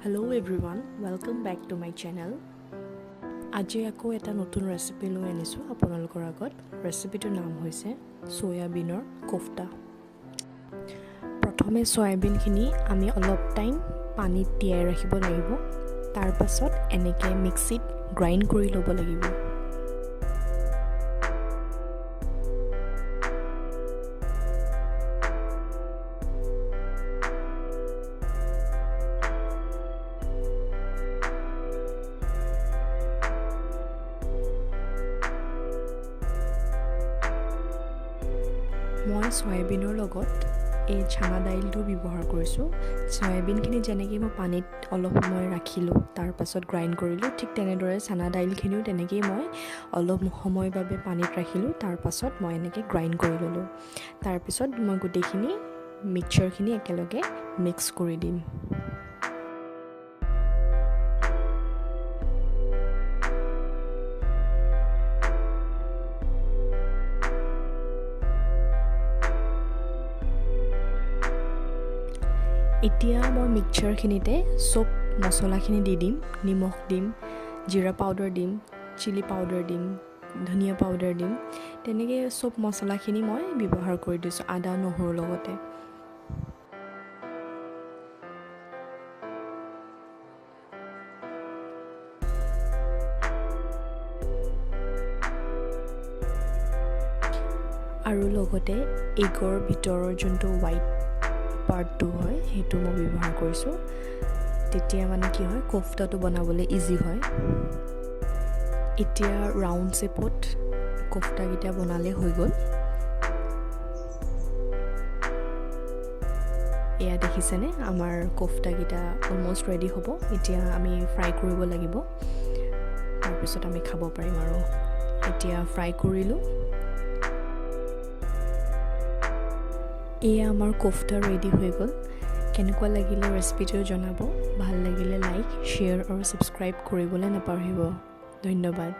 Hello everyone, welcome back to my channel. আজি আকৌ এটা নতুন ৰেচিপি লৈ আনিছো আপোনালোকৰ আগত। ৰেচিপিটোৰ নাম হৈছে সয়াবিনৰ কোফতা। প্ৰথমে সয়াবিনখিনি আমি অলপ টাইম পানীত তিয়াই ৰাখিব লাগিব। তাৰ পাছত এনেকৈ মিক্সিত গ্ৰাইণ্ড কৰি ল'ব লাগিব। মই সয়াবিনৰ লগত এই চানা দাইলটো ব্যৱহাৰ কৰিছোঁ। সয়াবিনখিনি যেনেকৈ মই পানীত অলপ সময় ৰাখিলোঁ, তাৰ পাছত গ্ৰাইণ্ড কৰিলোঁ, ঠিক তেনেদৰে চানা দাইলখিনিও তেনেকেই মই অলপ সময়ৰ বাবে পানীত ৰাখিলোঁ, তাৰ পাছত মই এনেকৈ গ্ৰাইণ্ড কৰি ল'লোঁ। তাৰপিছত মই গোটেইখিনি মিক্সচাৰখিনি একেলগে মিক্স কৰি দিম। এতিয়া মই মিক্সচাৰখিনিতে চব মছলাখিনি দি দিম। নিমখ দিম, জিৰা পাউডাৰ দিম, চিলি পাউডাৰ দিম, ধনিয়া পাউডাৰ দিম। তেনেকৈ চব মছলাখিনি মই ব্যৱহাৰ কৰি দিছোঁ আদা নহৰুৰ লগতে। আৰু লগতে এগৰ ভিতৰৰ যোনটো হোৱাইট পাৰ্টটো হয় সেইটো মই ব্যৱহাৰ কৰিছোঁ। তেতিয়া মানে কি হয়, কোফতাটো বনাবলৈ ইজি হয়। এতিয়া ৰাউণ্ড শ্বেপত কোফতাকেইটা বনালে হৈ গ'ল। এয়া দেখিছেনে, আমাৰ কোফতাকেইটা অলমষ্ট ৰেডি হ'ব। এতিয়া আমি ফ্ৰাই কৰিব লাগিব, তাৰপিছত আমি খাব পাৰিম। আৰু এতিয়া ফ্ৰাই কৰিলোঁ। এয়া আমাৰ কোফতা ৰেডি হৈ গ'ল। কেনেকুৱা লাগিলে ৰেচিপিটো জনাব। ভাল লাগিলে লাইক, শ্বেয়াৰ আৰু ছাবস্ক্ৰাইব কৰিবলৈ নাপাহৰিব। ধন্যবাদ।